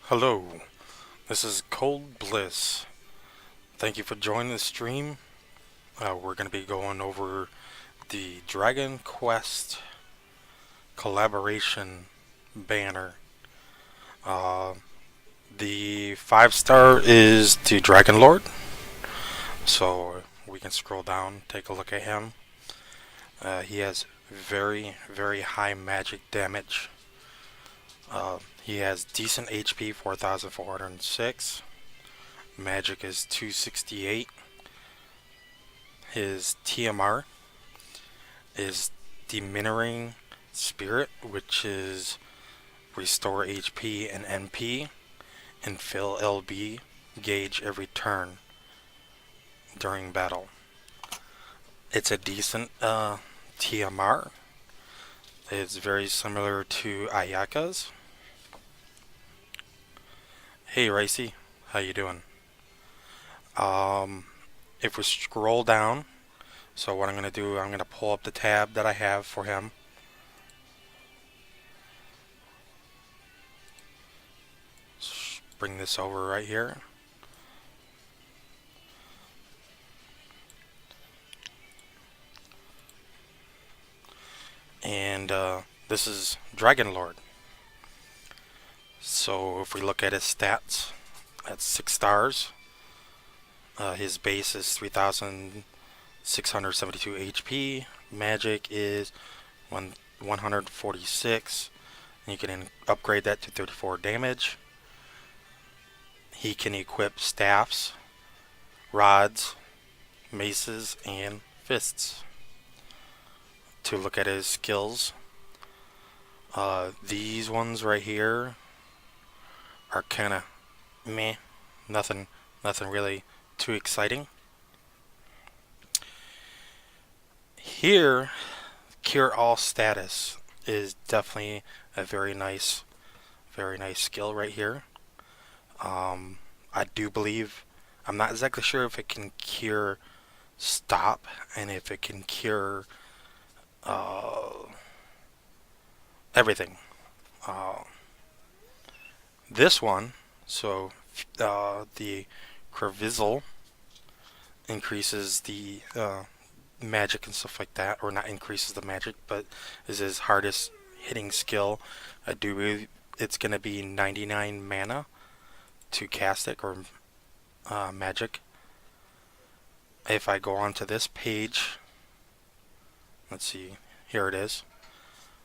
Hello, this is Cold Bliss. Thank you for joining the stream. We're going to be going over the Dragon Quest Collaberation banner. Uh, the 5-star is the Dragon Lord, so we can scroll down, take a look at him. He has very high magic damage. He has decent HP, 4,406. Magic is 268. His TMR is Diminuring Spirit, which is restore HP and NP and fill LB gauge every turn during battle. It's a decent TMR. It's very similar to Ayaka's. Hey Ricey, how you doing? If we scroll down, so what I'm going to do, I'm going to pull up the tab that I have for him. Bring this over right here. And this is Dragon Lord. So if we look at his stats, that's 6 stars. His base is 3,672 HP. Magic is 146. And you can upgrade that to 34 damage. He can equip staffs, rods, maces, and fists. To look at his skills, these ones right here are kind of meh. Nothing really too exciting. Here, Cure All status is definitely a very nice skill right here. I do believe, I'm not exactly sure if it can cure stop and if it can cure everything. This one, so the Crevizzle increases the magic and stuff like that, or not increases the magic, but is his hardest hitting skill. I do believe it's going to be 99 mana to cast it, or magic. If I go onto this page, let's see, here it is.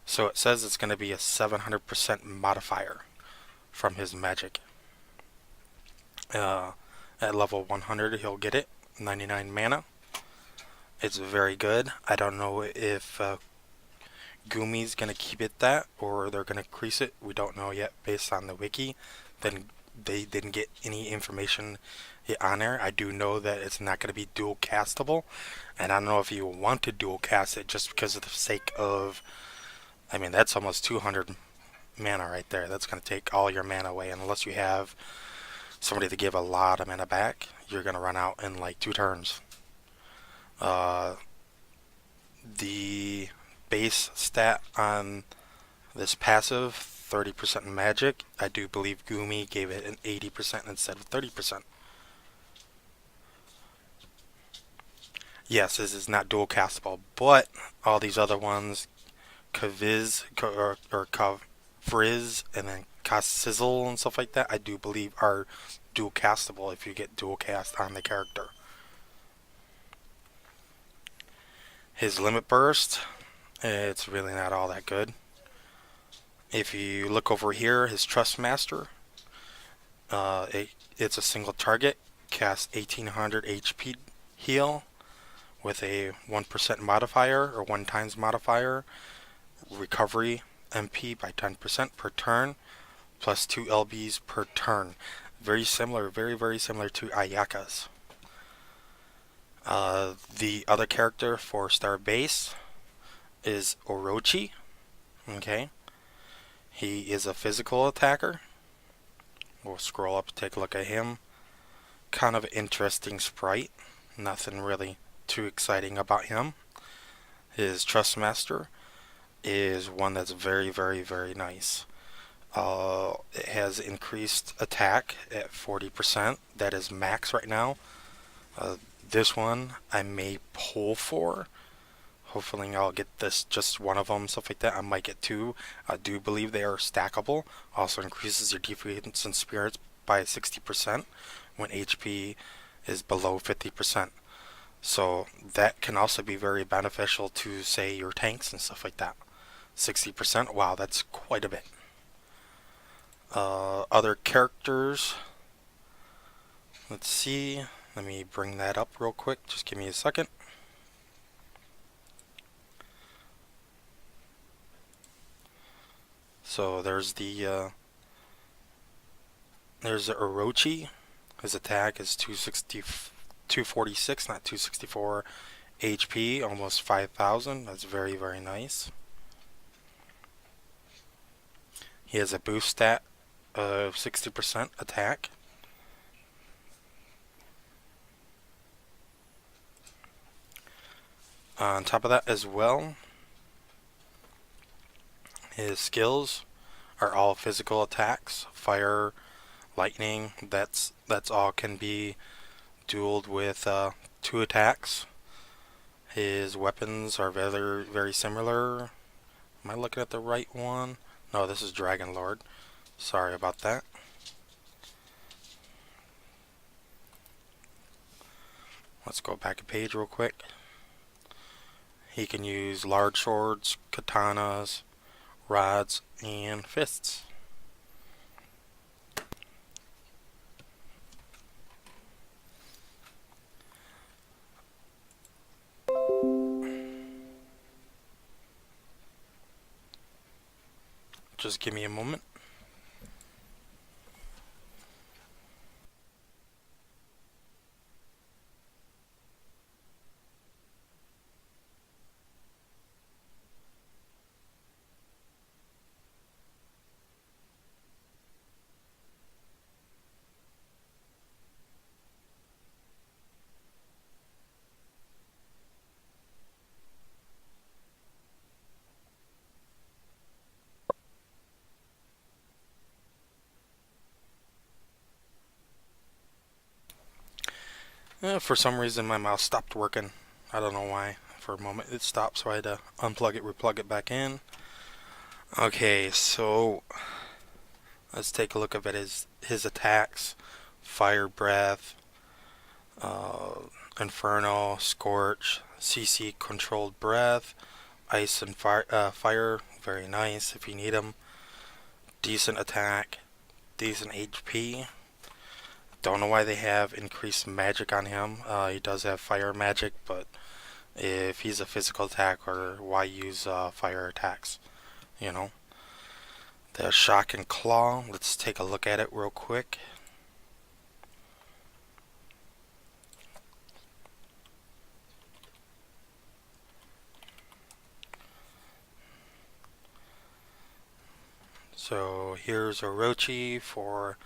So it says it's going to be a 700% modifier from his magic. At level 100, he'll get it, 99 mana. It's very good. I don't know if Gumi's going to keep it that, or they're going to increase it. We don't know yet based on the wiki. Then they didn't get any information on there. I do know that it's not going to be dual castable, and I don't know if you want to dual cast it just because of the sake of, I mean, that's almost 200 mana right there. That's going to take all your mana away, unless you have somebody to give a lot of mana back. You're going to run out in like 2 turns. The base stat on this passive, 30% magic. I do believe Gumi gave it an 80% instead of 30%. Yes, this is not dual castable, but all these other ones, Kaviz or Kavriz, and then Kassizzle and stuff like that, I do believe are dual castable if you get dual cast on the character. His limit burst, it's really not all that good. If you look over here, his Trust Master, it's a single target, casts 1800 HP heal with a 1% modifier or 1 times modifier, recovery MP by 10% per turn, plus 2 LBs per turn. Very similar, very similar to Ayaka's. The other character, 4-star base, is Orochi. Okay. He is a physical attacker. We'll scroll up and take a look at him. Kind of interesting sprite. Nothing really too exciting about him. His Trust Master is one that's very nice. It has increased attack at 40%. That is max right now. This one I may pull for. Hopefully I'll get this, just one of them, stuff like that. I might get two. I do believe they are stackable. Also increases your defense and spirits by 60% when HP is below 50%. So that can also be very beneficial to, say, your tanks and stuff like that. 60%, wow, that's quite a bit. Other characters, let's see. Let me bring that up real quick. Just give me a second. So there's the Orochi. His attack is 246, not 264 HP, almost 5,000. That's very, very nice. He has a boost stat of 60% attack. On top of that as well, his skills are all physical attacks. Fire, lightning, that's all can be dueled with 2 attacks. His weapons are very, very similar. Am I looking at the right one? No, this is Dragon Lord. Sorry about that. Let's go back a page real quick. He can use large swords, katanas, rods, and fists. Just give me a moment. For some reason my mouse stopped working. I don't know why. For a moment it stopped, so I had to unplug it, replug it back in. Okay, so let's take a look at his attacks. Fire Breath, Inferno, Scorch, CC Controlled Breath, Ice and Fire, very nice if you need them. Decent attack, decent HP. Don't know why they have increased magic on him. He does have fire magic, but if he's a physical attacker, why use fire attacks? You know. The Shock and Claw, let's take a look at it real quick. So here's Orochi for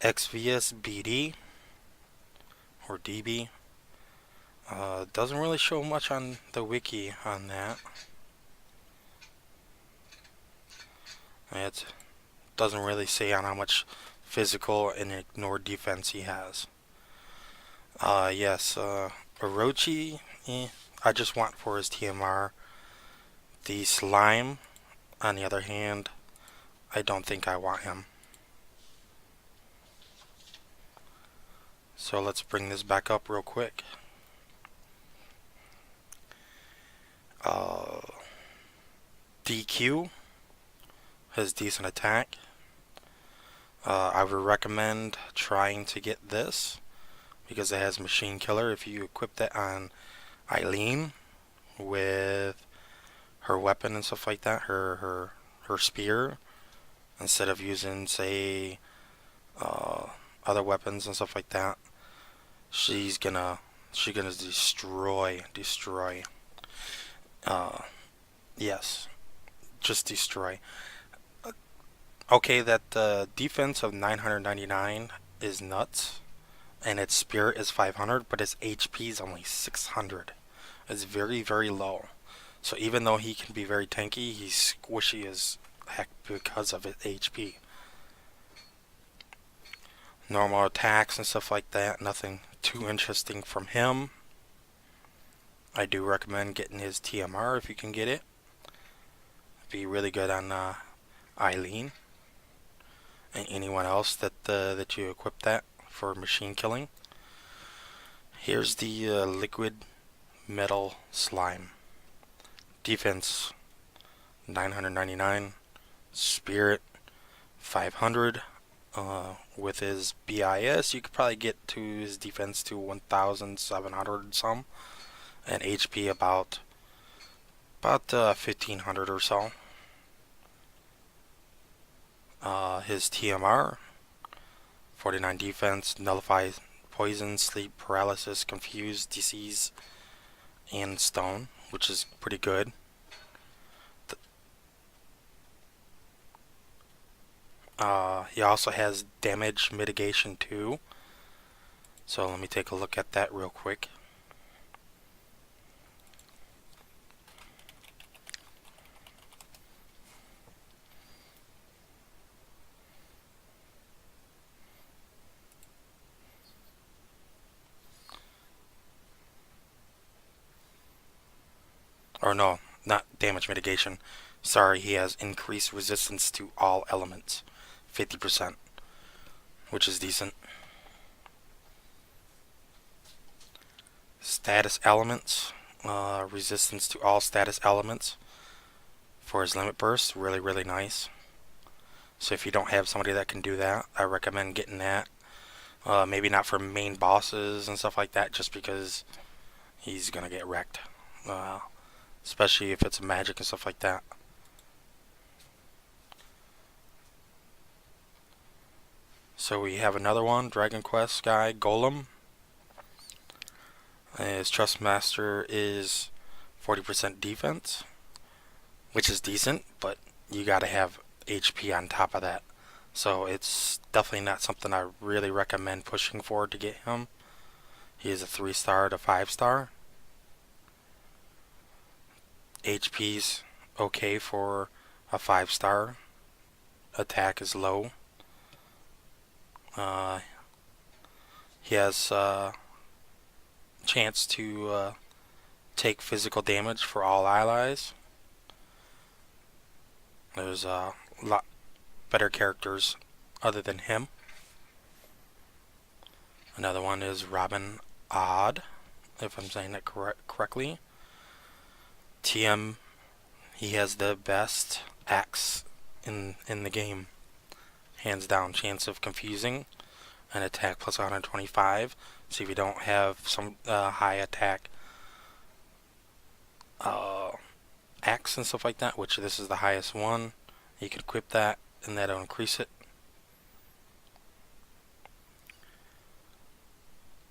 Exvius BD or DB. Doesn't really show much on the wiki on that. It doesn't really say on how much physical and ignored defense he has. Yes, Orochi, I just want for his TMR. The Slime, on the other hand, I don't think I want him. So let's bring this back up real quick. DQ has decent attack. I would recommend trying to get this because it has Machine Killer. If you equip that on Eileen with her weapon and stuff like that, her spear, instead of using, say, other weapons and stuff like that, she's gonna destroy. Yes, just destroy. Okay, that defense of 999 is nuts, and its spirit is 500, but its HP is only 600. It's very, very low. So even though he can be very tanky, he's squishy as heck because of its HP. Normal attacks and stuff like that, nothing too interesting from him. I do recommend getting his TMR if you can get it. Be really good on Eileen and anyone else that you equip that for machine killing. Here's the liquid metal slime. Defense 999, spirit 500. With his BIS, you could probably get to his defense to 1,700 some, and HP about 1,500 or so. His TMR 49 defense, nullify poison, sleep, paralysis, confuse, disease, and stone, which is pretty good. He also has damage mitigation too. So let me take a look at that real quick. Or no, not damage mitigation. Sorry, he has increased resistance to all elements. 50%, which is decent. Status elements, resistance to all status elements for his limit burst, really nice. So if you don't have somebody that can do that, I recommend getting that. Maybe not for main bosses and stuff like that, just because he's gonna get wrecked, especially if it's magic and stuff like that. So we have another one, Dragon Quest guy, Golem. His Trust Master is 40% defense, which is decent, but you gotta have HP on top of that. So it's definitely not something I really recommend pushing for to get him. He is a 3-star to 5-star. HP's okay for a 5-star. Attack is low. He has chance to take physical damage for all allies. There's a lot better characters other than him. Another one is Robin Odd, if I'm saying that correctly. TM, he has the best axe in the game. Hands down, chance of confusing, an attack plus 125. So if you don't have some high attack axe and stuff like that, which this is the highest one, you can equip that and that'll increase it.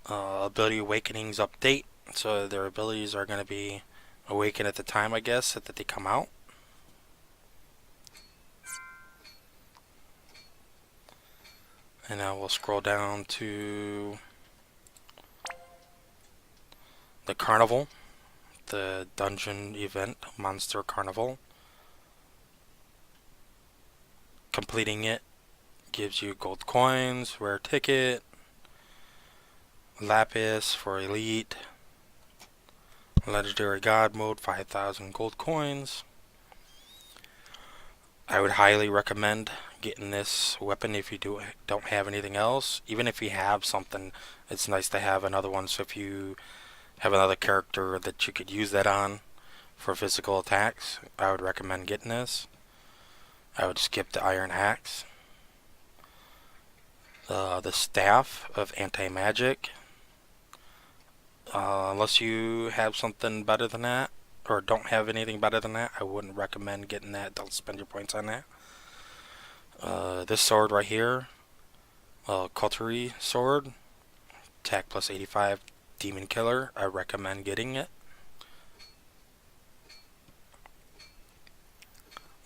Ability awakenings update, so their abilities are going to be awakened at the time, I guess, that they come out. And now we'll scroll down to the carnival, the dungeon event, Monster Carnival. Completing it gives you gold coins, rare ticket, lapis for elite, legendary god mode, 5,000 gold coins. I would highly recommend getting this weapon if you don't have anything else. Even if you have something, it's nice to have another one. So if you have another character that you could use that on for physical attacks, I would recommend getting this. I would skip the iron axe. The staff of anti-magic. Unless you have something better than that, or don't have anything better than that, I wouldn't recommend getting that. Don't spend your points on that. This sword right here, Coterie sword, attack plus 85, demon killer. I recommend getting it.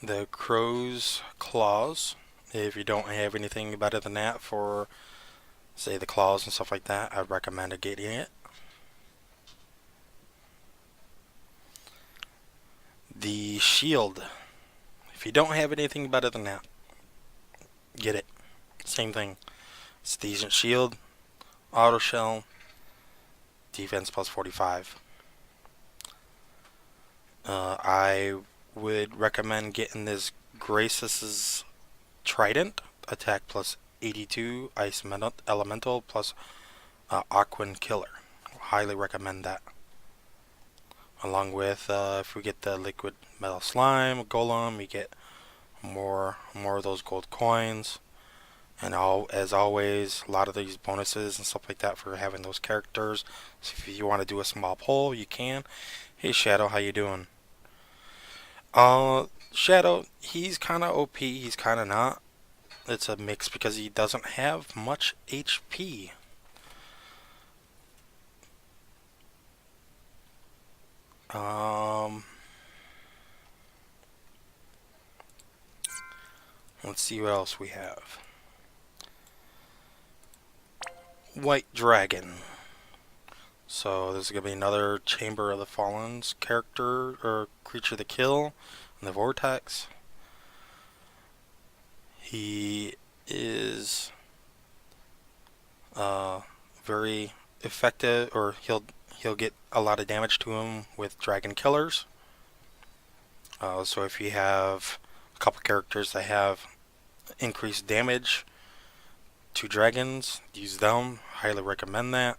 The crow's claws. If you don't have anything better than that for, say, the claws and stuff like that, I recommend getting it. The shield. If If you don't have anything better than that, get it. Same thing. It's decent shield, auto shell, defense plus 45. I would recommend getting this Gracis's Trident, attack plus 82, ice elemental plus Aquan Killer. Highly recommend that. Along with if we get the liquid metal slime golem, we get more of those gold coins. And as always, a lot of these bonuses and stuff like that for having those characters. So if you want to do a small poll, you can. Hey Shadow, how you doing? Shadow, he's kind of OP, he's kind of not. It's a mix because he doesn't have much HP. Let's see what else we have. White Dragon. So this is going to be another Chamber of the Fallen's character or creature to kill in the Vortex. He is very effective, or he'll get a lot of damage to him with Dragon Killers. So if you have a couple characters that have increased damage to dragons, use them. Highly recommend that.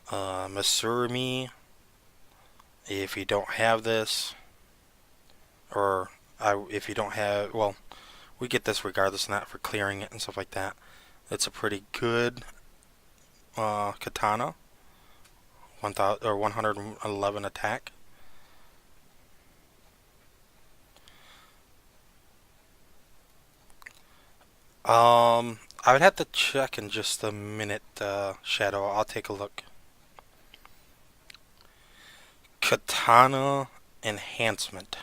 Masurumi, if you don't have this, or if you don't have, well, we get this regardless of that for clearing it and stuff like that. It's a pretty good katana, 111 attack. I would have to check in just a minute, Shadow. I'll take a look. Katana enhancement.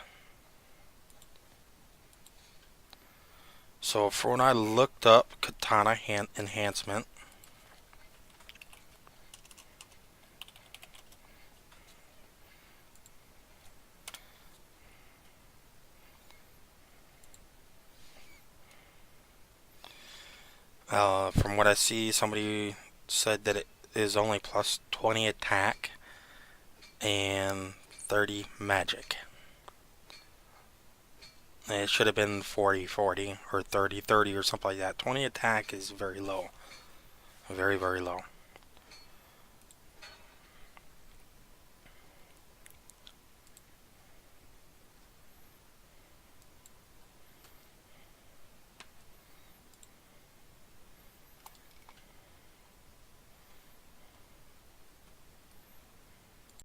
So for when I looked up katana enhancement, from what I see, somebody said that it is only plus 20 attack and 30 magic. It should have been 40-40 or 30-30 or something like that. 20 attack is very low. Very, very low.